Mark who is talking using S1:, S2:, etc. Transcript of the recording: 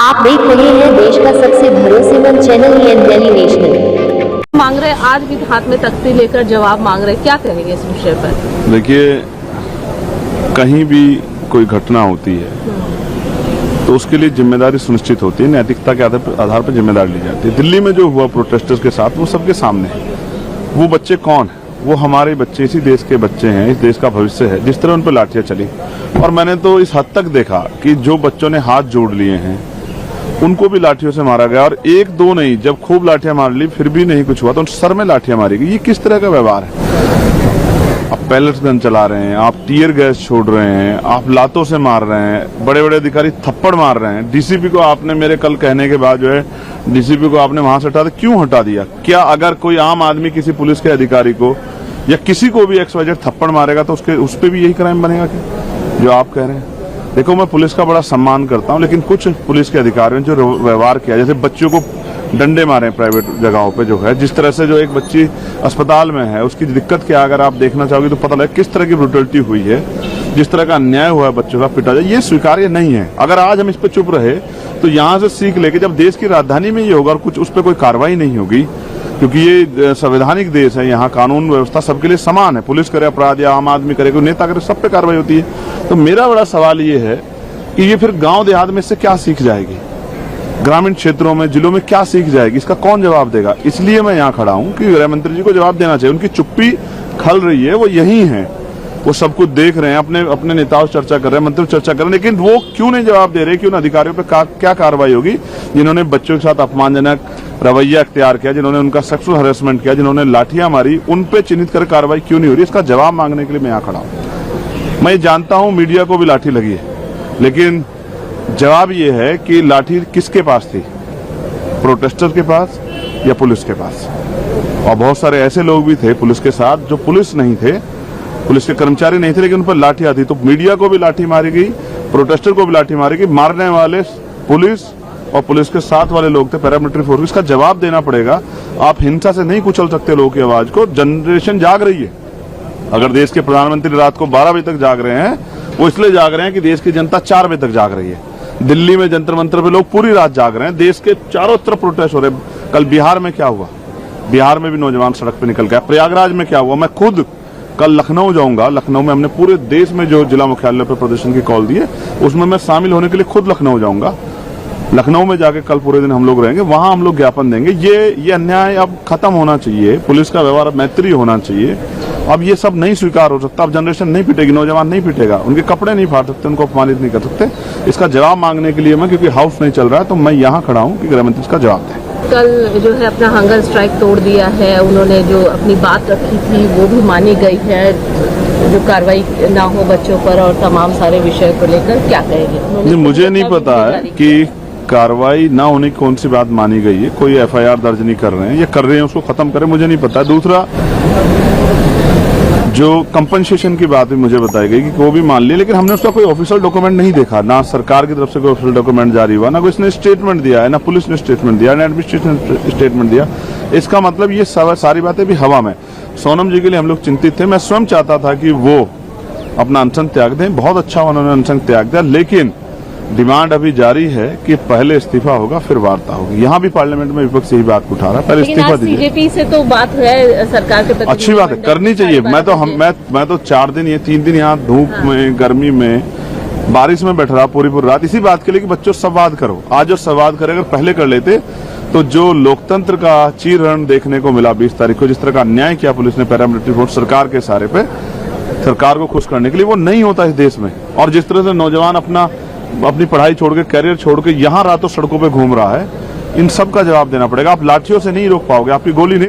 S1: आप देख रहे हैं देश का सबसे भरोसेमंद चैनल दिल्ली नेशनल।
S2: मांग रहे आज भी हाथ में तख्ती लेकर जवाब मांग रहे, क्या कहेंगे इस विषय पर?
S3: देखिए, कहीं भी कोई घटना होती है तो उसके लिए जिम्मेदारी सुनिश्चित होती है, नैतिकता के आधार पर जिम्मेदारी ली जाती है। दिल्ली में जो हुआ प्रोटेस्टर्स के साथ, वो सबके सामने है। वो बच्चे कौन है? वो हमारे बच्चे, इसी देश के बच्चे हैं, इस देश का भविष्य है। जिस तरह उन पर लाठियां चली, और मैंने तो इस हद तक देखा कि जो बच्चों ने हाथ जोड़ लिए हैं उनको भी लाठियों से मारा गया, और एक दो नहीं, जब खूब लाठियां मार ली फिर भी नहीं कुछ हुआ तो उन सर में लाठियां मारी गई। ये किस तरह का व्यवहार है? आप पैलेट्स गन चला रहे हैं, आप टीयर गैस छोड़ रहे हैं, आप लातों से मार रहे हैं, बड़े बड़े अधिकारी थप्पड़ मार रहे हैं। डीसीपी को आपने, मेरे कल कहने के बाद जो है डीसीपी को आपने वहां से हटा दिया। क्यों हटा दिया? क्या अगर कोई आम आदमी किसी पुलिस के अधिकारी को या किसी को भी XYZ थप्पड़ मारेगा तो उस पर भी यही क्राइम बनेगा क्या जो आप कह रहे हैं? देखो, मैं पुलिस का बड़ा सम्मान करता हूं, लेकिन कुछ पुलिस के अधिकारियों ने जो व्यवहार किया, जैसे बच्चों को डंडे मारे प्राइवेट जगहों पे, जो है जिस तरह से, जो एक बच्ची अस्पताल में है उसकी दिक्कत क्या, अगर आप देखना चाहोगे तो पता लगे किस तरह की ब्रुटलिटी हुई है, जिस तरह का अन्याय हुआ है, बच्चों का पिटा जाए, ये स्वीकार्य नहीं है। अगर आज हम इस पर चुप रहे तो यहाँ से सीख लेके जब देश की राजधानी में ये होगा और कुछ उस पर कोई कार्रवाई नहीं होगी, क्योंकि ये संवैधानिक देश है, यहाँ कानून व्यवस्था सबके लिए समान है। पुलिस करे अपराध या आम आदमी करे, कोई नेता करे, सब पे कार्रवाई होती है। तो मेरा बड़ा सवाल ये है कि ये फिर गांव देहात में से क्या सीख जाएगी, ग्रामीण क्षेत्रों में, जिलों में क्या सीख जाएगी? इसका कौन जवाब देगा? इसलिए मैं यहाँ खड़ा हूँ कि गृह मंत्री जी को जवाब देना चाहिए। उनकी चुप्पी खल रही है, वो यही है, वो सब कुछ देख रहे हैं, अपने नेताओं से चर्चा कर रहे हैं, मंत्री चर्चा कर रहे हैं, लेकिन वो क्यों नहीं जवाब दे रहे कि उन अधिकारियों पर क्या कार्रवाई होगी जिन्होंने बच्चों के साथ अपमानजनक रवैया अख्तियार किया, जिन्होंने उनका सेक्सुअल हरेसमेंट किया, जिन्होंने लाठियां मारी, उन पे चिन्हित कर कार्रवाई क्यों नहीं हो रही? इसका जवाब मांगने के लिए मैं यहाँ खड़ा हूँ। मैं जानता हूँ मीडिया को भी लाठी लगी है, लेकिन जवाब ये है कि लाठी किसके पास थी? प्रोटेस्टर के पास या पुलिस के पास? और बहुत सारे ऐसे लोग भी थे पुलिस के साथ जो पुलिस नहीं थे, पुलिस के कर्मचारी नहीं थे, लेकिन उन पर लाठी आती। तो मीडिया को भी लाठी मारी गई, प्रोटेस्टर को भी लाठी मारी गई। मारने वाले पुलिस और पुलिस के साथ वाले लोग थे, पैरामिलिट्री फोर्स। इसका जवाब देना पड़ेगा। आप हिंसा से नहीं कुचल सकते लोगों की आवाज को। जनरेशन जाग रही है। अगर देश के प्रधानमंत्री रात को 12 बजे तक जाग रहे हैं, वो इसलिए जाग रहे हैं कि देश की जनता 4 बजे तक जाग रही है। दिल्ली में जंतर मंतर पे लोग पूरी रात जाग रहे हैं। देश के चारों तरफ प्रोटेस्ट हो रहे हैं। कल बिहार में क्या हुआ? बिहार में भी नौजवान सड़क पे निकल गया। प्रयागराज में क्या हुआ? मैं खुद कल लखनऊ जाऊंगा। लखनऊ में हमने पूरे देश में जो जिला मुख्यालय पर प्रदर्शन की कॉल दी है, उसमें मैं शामिल होने के लिए खुद लखनऊ जाऊंगा। लखनऊ में जाके कल पूरे दिन हम लोग रहेंगे, वहां हम लोग ज्ञापन देंगे। ये अन्याय अब खत्म होना चाहिए। पुलिस का व्यवहार मैत्री होना चाहिए। अब ये सब नहीं स्वीकार हो सकता। अब जनरेशन नहीं पिटेगी, नौजवान नहीं पिटेगा, उनके कपड़े नहीं फाड़ सकते, उनको अपमानित नहीं कर सकते। इसका जवाब मांगने के लिए मैं, क्योंकि हाउस नहीं चल रहा है, तो मैं यहाँ खड़ा हूँ कि गृह मंत्री इसका जवाब दें।
S2: कल जो है अपना हंगर स्ट्राइक तोड़ दिया है, उन्होंने जो अपनी बात रखी थी वो भी मानी गई है, जो कार्रवाई ना हो बच्चों पर और तमाम सारे विषय को लेकर, क्या कहेंगे?
S3: मुझे नहीं पता है कि कार्रवाई ना होने की कौन सी बात मानी गई है। कोई FIR दर्ज नहीं कर रहे हैं, ये कर रहे हैं, उसको खत्म करें, मुझे नहीं पता। दूसरा, जो कंपनसेशन की बात भी मुझे बताई गई कि वो भी मान ली, लेकिन हमने उसका कोई ऑफिशियल डॉक्यूमेंट नहीं देखा। ना सरकार की तरफ से कोई ऑफिशियल डॉक्यूमेंट जारी हुआ, ना कोई इसने स्टेटमेंट दिया है, ना पुलिस ने स्टेटमेंट दिया, ना एडमिनिस्ट्रेशन ने स्टेटमेंट दिया। इसका मतलब ये सारी बातें भी हवा में। सोनम जी के लिए हम लोग चिंतित थे। मैं स्वयं चाहता था कि वो अपना अनशन त्याग दें। बहुत अच्छा उन्होंने अनशन त्याग दिया, लेकिन डिमांड अभी जारी है कि पहले इस्तीफा होगा फिर वार्ता होगी। यहाँ भी पार्लियामेंट में विपक्ष यही बात उठा रहा है, पहले इस्तीफा दीजिए।
S2: बीजेपी से तो बात है सरकार के प्रति,
S3: अच्छी बात है, करनी चाहिए। मैं तो 4 दिन या 3 दिन यहाँ धूप में, गर्मी में, बारिश में बैठ रहा पूरी रात इसी बात के लिए कि बच्चों संवाद करो। आज जो संवाद करे, अगर पहले कर लेते तो जो लोकतंत्र का चीरहरण देखने को मिला 20 तारीख को, जिस तरह का अन्याय किया पुलिस ने पैरामिलिट्री फोर्स सरकार के सारे पे, सरकार को खुश करने के लिए, वो नहीं होता इस देश में। और जिस तरह से नौजवान अपनी पढ़ाई छोड़ के, कैरियर छोड़ के यहाँ रातों सड़कों पे घूम रहा है, इन सब का जवाब देना पड़ेगा। आप लाठियों से नहीं रोक पाओगे, आपकी गोली नहीं